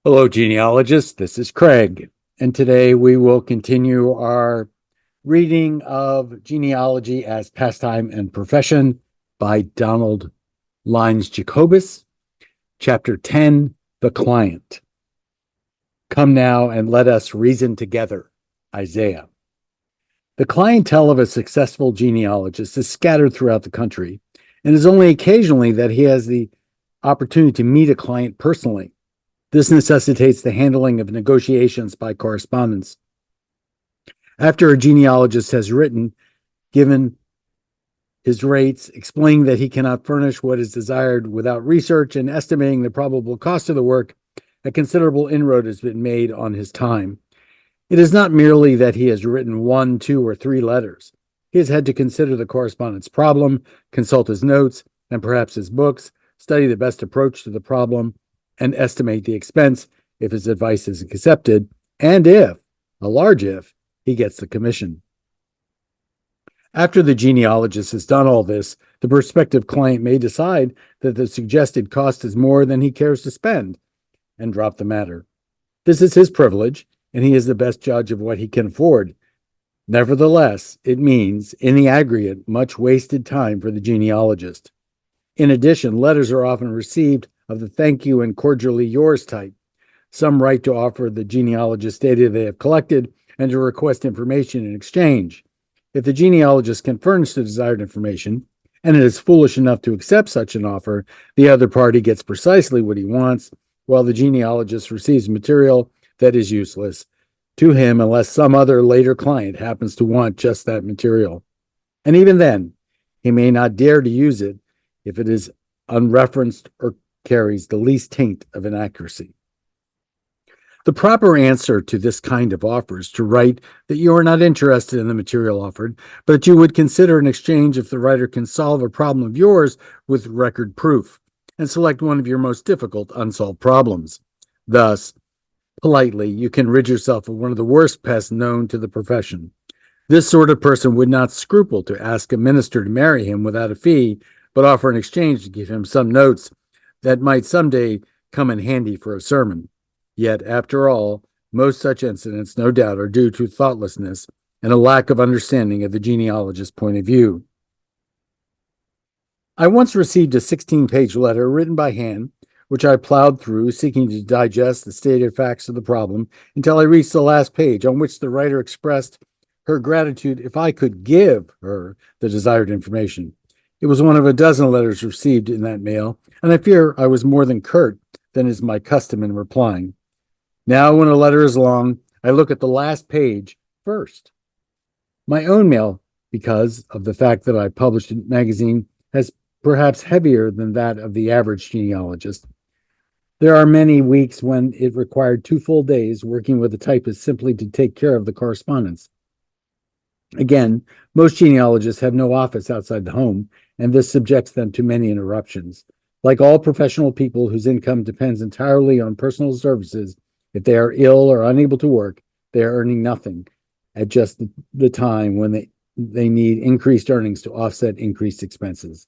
Hello, genealogists. This is Craig, and today we will continue our reading of Genealogy as Pastime and Profession by Donald Lines Jacobus, Chapter 10, The Client. Come now and let us reason together. Isaiah. The clientele of a successful genealogist is scattered throughout the country, and it is only occasionally that he has the opportunity to meet a client personally. This necessitates the handling of negotiations by correspondence. After a genealogist has written, given his rates, explaining that he cannot furnish what is desired without research, and estimating the probable cost of the work, a considerable inroad has been made on his time. It is not merely that he has written 1, 2, or 3 letters. He has had to consider the correspondent's problem, consult his notes, and perhaps his books, study the best approach to the problem, and estimate the expense if his advice is accepted, and if, a large if, he gets the commission. After the genealogist has done all this, the prospective client may decide that the suggested cost is more than he cares to spend and drop the matter. This is his privilege, and he is the best judge of what he can afford. Nevertheless, it means, in the aggregate, much wasted time for the genealogist. In addition, letters are often received of the thank you and cordially yours type. Some write to offer the genealogist data they have collected and to request information in exchange. If the genealogist can furnish the desired information, and it is foolish enough to accept such an offer, the other party gets precisely what he wants, while the genealogist receives material that is useless to him unless some other later client happens to want just that material. And even then, he may not dare to use it if it is unreferenced or carries the least taint of inaccuracy. The proper answer to this kind of offer is to write that you are not interested in the material offered, but that you would consider an exchange if the writer can solve a problem of yours with record proof, and select one of your most difficult unsolved problems. Thus, politely, you can rid yourself of one of the worst pests known to the profession. This sort of person would not scruple to ask a minister to marry him without a fee, but offer in exchange to give him some notes that might someday come in handy for a sermon. Yet, after all, most such incidents, no doubt, are due to thoughtlessness and a lack of understanding of the genealogist's point of view. I once received a 16-page letter written by hand, which I plowed through, seeking to digest the stated facts of the problem until I reached the last page, on which the writer expressed her gratitude if I could give her the desired information. It was one of a dozen letters received in that mail, and I fear I was more than curt than is my custom in replying. Now, when a letter is long, I look at the last page first. My own mail, because of the fact that I published a magazine, has perhaps heavier than that of the average genealogist. There are many weeks when it required 2 full days working with a typist simply to take care of the correspondence. Again, most genealogists have no office outside the home, and this subjects them to many interruptions. Like all professional people whose income depends entirely on personal services, if they are ill or unable to work, they are earning nothing at just the time when they need increased earnings to offset increased expenses.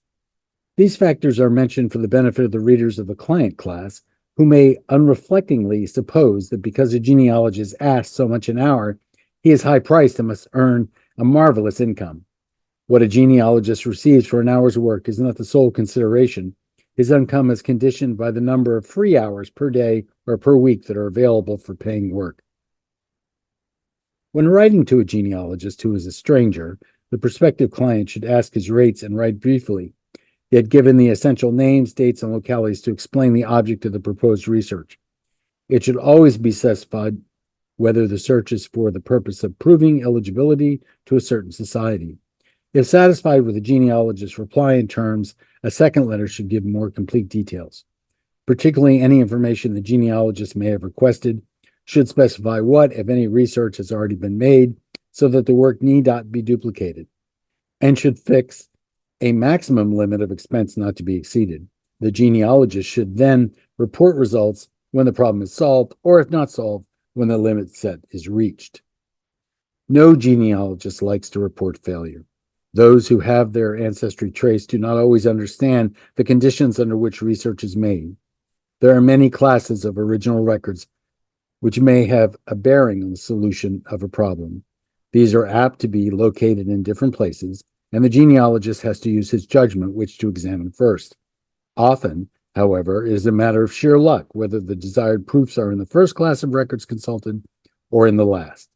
These factors are mentioned for the benefit of the readers of the client class, who may unreflectingly suppose that because a genealogist asks so much an hour, he is high-priced and must earn a marvelous income. What a genealogist receives for an hour's work is not the sole consideration. His income is conditioned by the number of free hours per day or per week that are available for paying work. When writing to a genealogist who is a stranger, the prospective client should ask his rates and write briefly, yet given the essential names, dates, and localities to explain the object of the proposed research. It should always be specified whether the search is for the purpose of proving eligibility to a certain society. If satisfied with the genealogist's reply in terms, a second letter should give more complete details. Particularly any information the genealogist may have requested should specify what, if any, research has already been made so that the work need not be duplicated, and should fix a maximum limit of expense not to be exceeded. The genealogist should then report results when the problem is solved, or if not solved, when the limit set is reached. No genealogist likes to report failure. Those who have their ancestry traced do not always understand the conditions under which research is made. There are many classes of original records which may have a bearing on the solution of a problem. These are apt to be located in different places, and the genealogist has to use his judgment which to examine first. Often, however, it is a matter of sheer luck whether the desired proofs are in the first class of records consulted or in the last.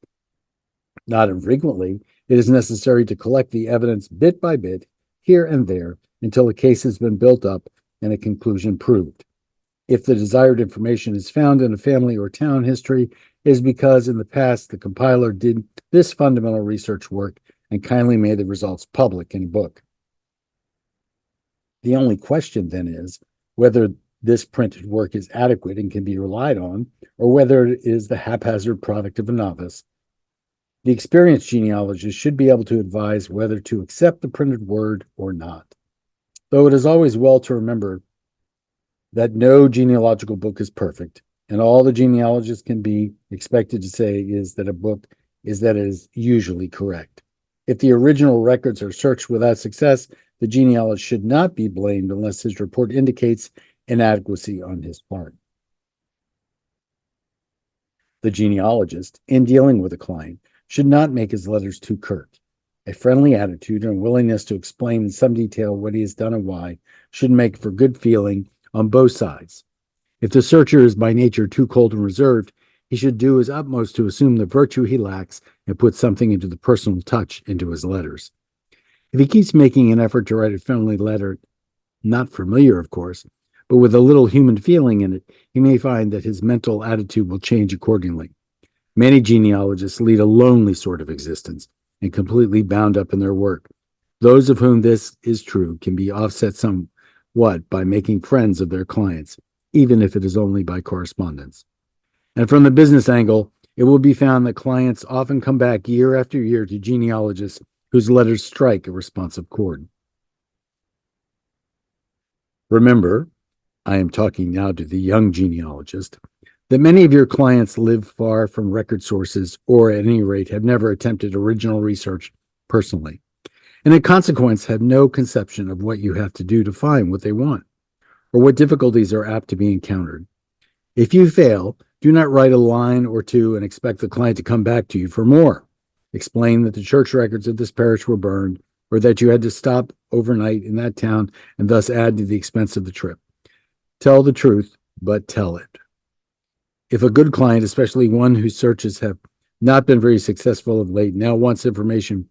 Not infrequently, it is necessary to collect the evidence bit by bit, here and there, until a case has been built up and a conclusion proved. If the desired information is found in a family or town history, it is because in the past the compiler did this fundamental research work and kindly made the results public in a book. The only question then is whether this printed work is adequate and can be relied on, or whether it is the haphazard product of a novice. The experienced genealogist should be able to advise whether to accept the printed word or not. Though it is always well to remember that no genealogical book is perfect, and all the genealogist can be expected to say is that a book is usually correct. If the original records are searched without success, the genealogist should not be blamed unless his report indicates inadequacy on his part. The genealogist, in dealing with a client, should not make his letters too curt. A friendly attitude and willingness to explain in some detail what he has done and why should make for good feeling on both sides. If the searcher is by nature too cold and reserved, he should do his utmost to assume the virtue he lacks and put something into the personal touch into his letters. If he keeps making an effort to write a friendly letter, not familiar, of course, but with a little human feeling in it, he may find that his mental attitude will change accordingly. Many genealogists lead a lonely sort of existence and completely bound up in their work. Those of whom this is true can be offset somewhat by making friends of their clients, even if it is only by correspondence. And from the business angle, it will be found that clients often come back year after year to genealogists whose letters strike a responsive chord. Remember, I am talking now to the young genealogist, that many of your clients live far from record sources or at any rate have never attempted original research personally, and in consequence have no conception of what you have to do to find what they want or what difficulties are apt to be encountered. If you fail, do not write a line or two and expect the client to come back to you for more. Explain that the church records of this parish were burned or that you had to stop overnight in that town and thus add to the expense of the trip. Tell the truth, but tell it. If a good client, especially one whose searches have not been very successful of late, now wants information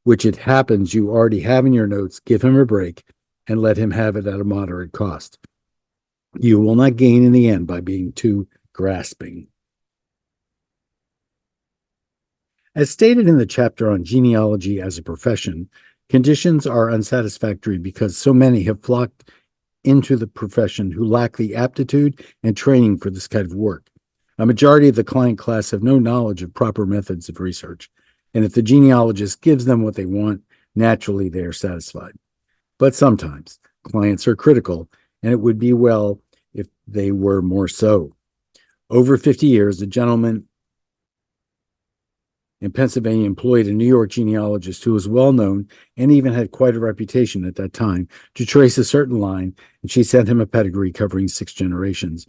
which it happens you already have in your notes, give him a break and let him have it at a moderate cost. You will not gain in the end by being too grasping. As stated in the chapter on genealogy as a profession, conditions are unsatisfactory because so many have flocked into the profession who lack the aptitude and training for this kind of work. A majority of the client class have no knowledge of proper methods of research, and if the genealogist gives them what they want, naturally they are satisfied. But sometimes clients are critical, and it would be well if they were more so. Over 50 years, a gentleman in Pennsylvania employed a New York genealogist who was well known and even had quite a reputation at that time to trace a certain line, and she sent him a pedigree covering 6 generations.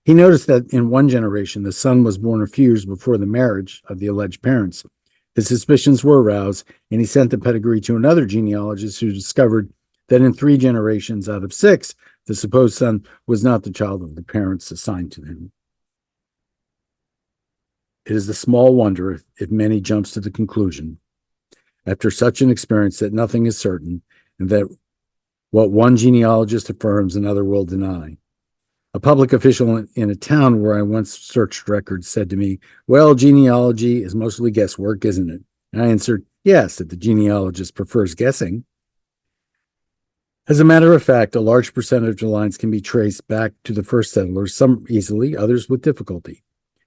He noticed that in one generation, the son was born a few years before the marriage of the alleged parents. His suspicions were aroused, and he sent the pedigree to another genealogist who discovered that in 3 generations out of 6, the supposed son was not the child of the parents assigned to him. It is a small wonder if many jumps to the conclusion, after such an experience, that nothing is certain, and that what one genealogist affirms, another will deny. A public official in a town where I once searched records said to me, "Well, genealogy is mostly guesswork, isn't it?" And I answered, "Yes, if the genealogist prefers guessing." As a matter of fact, a large percentage of lines can be traced back to the first settlers, some easily, others with difficulty.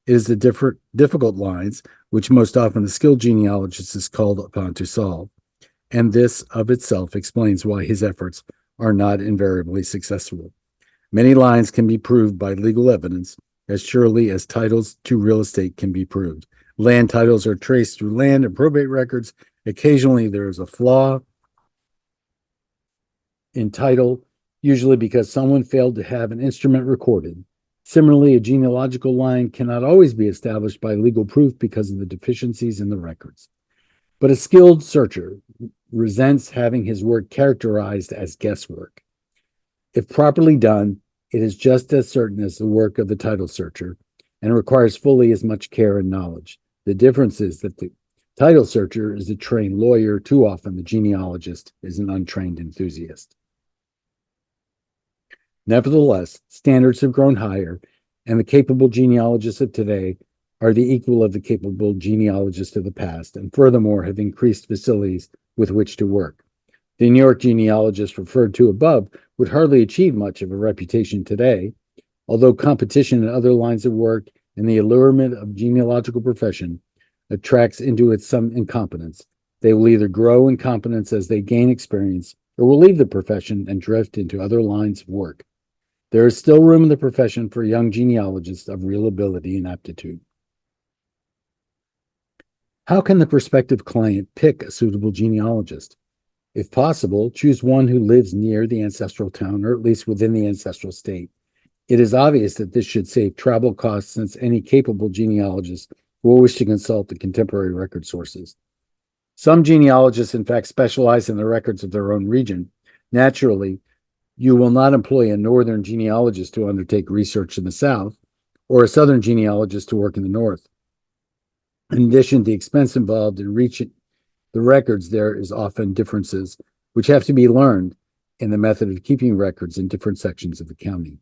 It is the difficult lines which most often the skilled genealogist is called upon to solve, and this of itself explains why his efforts are not invariably successful. Many lines can be proved by legal evidence as surely as titles to real estate can be proved. Land titles are traced through land and probate records. Occasionally there is a flaw in title usually because someone failed to have an instrument recorded. Similarly, a genealogical line cannot always be established by legal proof because of the deficiencies in the records. But a skilled searcher resents having his work characterized as guesswork. If properly done, it is just as certain as the work of the title searcher and requires fully as much care and knowledge. The difference is that the title searcher is a trained lawyer. Too often, the genealogist is an untrained enthusiast. Nevertheless, standards have grown higher, and the capable genealogists of today are the equal of the capable genealogists of the past, and furthermore have increased facilities with which to work. The New York genealogist referred to above would hardly achieve much of a reputation today, although competition in other lines of work and the allurement of genealogical profession attracts into it some incompetence. They will either grow in competence as they gain experience, or will leave the profession and drift into other lines of work. There is still room in the profession for young genealogists of real ability and aptitude. How can the prospective client pick a suitable genealogist? If possible, choose one who lives near the ancestral town or at least within the ancestral state. It is obvious that this should save travel costs since any capable genealogist will wish to consult the contemporary record sources. Some genealogists, in fact, specialize in the records of their own region. Naturally, you will not employ a northern genealogist to undertake research in the south or a southern genealogist to work in the north. In addition, the expense involved in reaching the records there is often differences, which have to be learned in the method of keeping records in different sections of the county.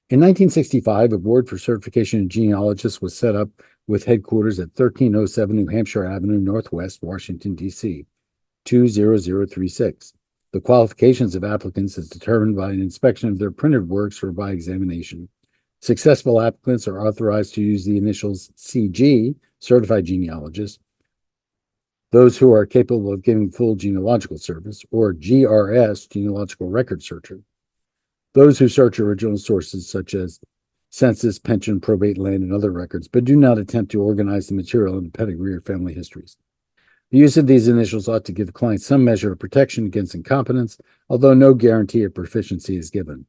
In 1965, a board for certification of genealogists was set up with headquarters at 1307 New Hampshire Avenue, Northwest, Washington, D.C., 20036. The qualifications of applicants is determined by an inspection of their printed works or by examination. Successful applicants are authorized to use the initials CG, Certified Genealogist, those who are capable of giving full genealogical service, or GRS, Genealogical Record Searcher, those who search original sources such as census, pension, probate, land, and other records, but do not attempt to organize the material in pedigree or family histories. The use of these initials ought to give the client some measure of protection against incompetence, although no guarantee of proficiency is given.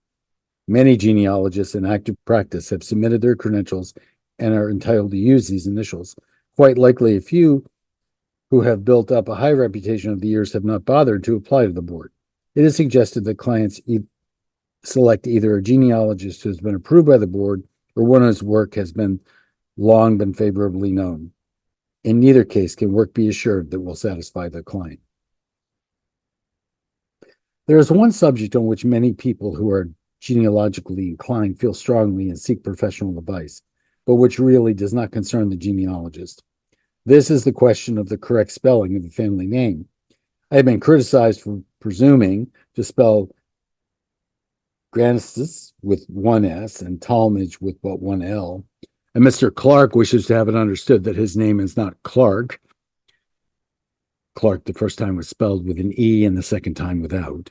Many genealogists in active practice have submitted their credentials and are entitled to use these initials. Quite likely, a few who have built up a high reputation over the years have not bothered to apply to the board. It is suggested that clients select either a genealogist who has been approved by the board or one whose work has long been favorably known. In neither case can work be assured that will satisfy the client. There is one subject on which many people who are genealogically inclined feel strongly and seek professional advice, but which really does not concern the genealogist. This is the question of the correct spelling of the family name. I have been criticized for presuming to spell Granistus with one S and Talmage with but one L. And Mr. Clark wishes to have it understood that his name is not Clark. Clark the first time was spelled with an E and the second time without.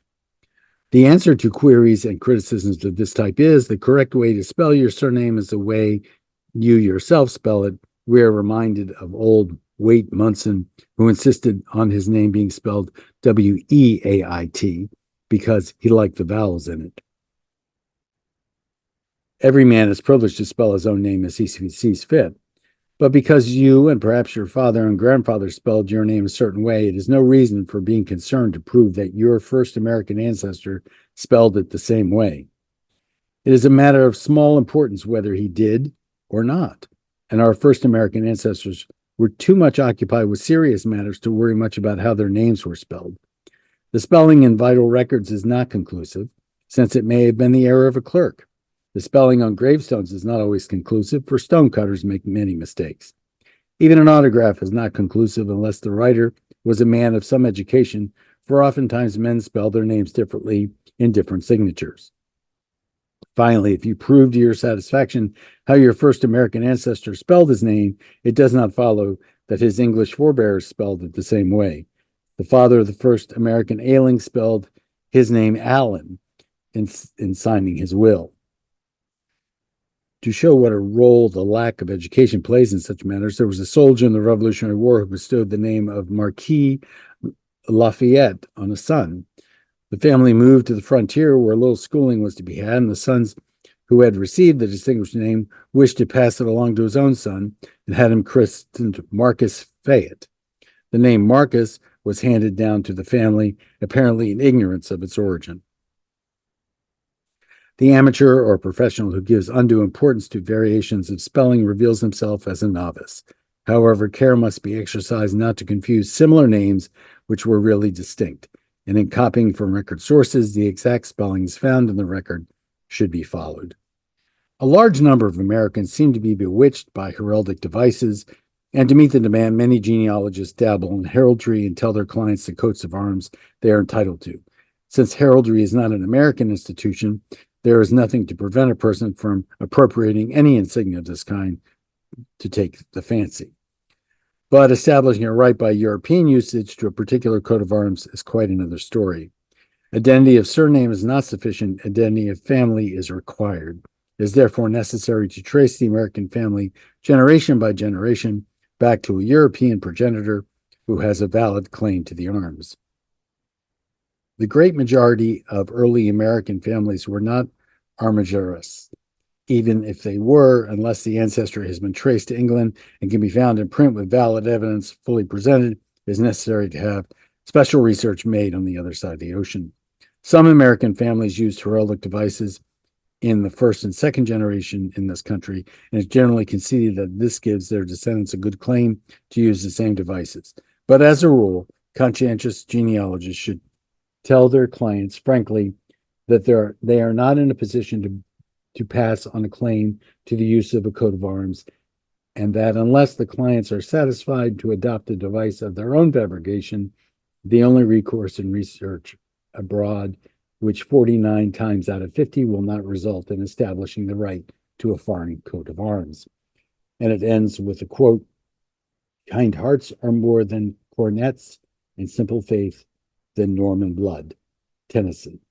The answer to queries and criticisms of this type is the correct way to spell your surname is the way you yourself spell it. We are reminded of old Waite Munson, who insisted on his name being spelled W-E-A-I-T because he liked the vowels in it. Every man is privileged to spell his own name as he sees fit, but because you and perhaps your father and grandfather spelled your name a certain way, it is no reason for being concerned to prove that your first American ancestor spelled it the same way. It is a matter of small importance whether he did or not, and our first American ancestors were too much occupied with serious matters to worry much about how their names were spelled. The spelling in vital records is not conclusive, since it may have been the error of a clerk. The spelling on gravestones is not always conclusive, for stonecutters make many mistakes. Even an autograph is not conclusive unless the writer was a man of some education, for oftentimes men spell their names differently in different signatures. Finally, if you prove to your satisfaction how your first American ancestor spelled his name, it does not follow that his English forebears spelled it the same way. The father of the first American ailing spelled his name Allen in signing his will. To show what a role the lack of education plays in such matters, there was a soldier in the Revolutionary War who bestowed the name of Marquis Lafayette on a son. The family moved to the frontier where little schooling was to be had, and the sons who had received the distinguished name wished to pass it along to his own son and had him christened Marcus Fayette. The name Marcus was handed down to the family, apparently in ignorance of its origin. The amateur or professional who gives undue importance to variations of spelling reveals himself as a novice. However, care must be exercised not to confuse similar names which were really distinct, and in copying from record sources, the exact spellings found in the record should be followed. A large number of Americans seem to be bewitched by heraldic devices, and to meet the demand, many genealogists dabble in heraldry and tell their clients the coats of arms they are entitled to. Since heraldry is not an American institution, there is nothing to prevent a person from appropriating any insignia of this kind to take the fancy. But establishing a right by European usage to a particular coat of arms is quite another story. Identity of surname is not sufficient. Identity of family is required. It is therefore necessary to trace the American family generation by generation back to a European progenitor who has a valid claim to the arms. The great majority of early American families were not armigerous. Even if they were, unless the ancestry has been traced to England and can be found in print with valid evidence fully presented, it is necessary to have special research made on the other side of the ocean. Some American families used heraldic devices in the first and second generation in this country, and it's generally conceded that this gives their descendants a good claim to use the same devices. But as a rule, conscientious genealogists should tell their clients frankly that they are not in a position to pass on a claim to the use of a coat of arms, and that unless the clients are satisfied to adopt a device of their own fabrication, the only recourse in research abroad, which 49 times out of 50 will not result in establishing the right to a foreign coat of arms. And it ends with a quote, "Kind hearts are more than cornets, and simple faith than Norman blood." Tennyson.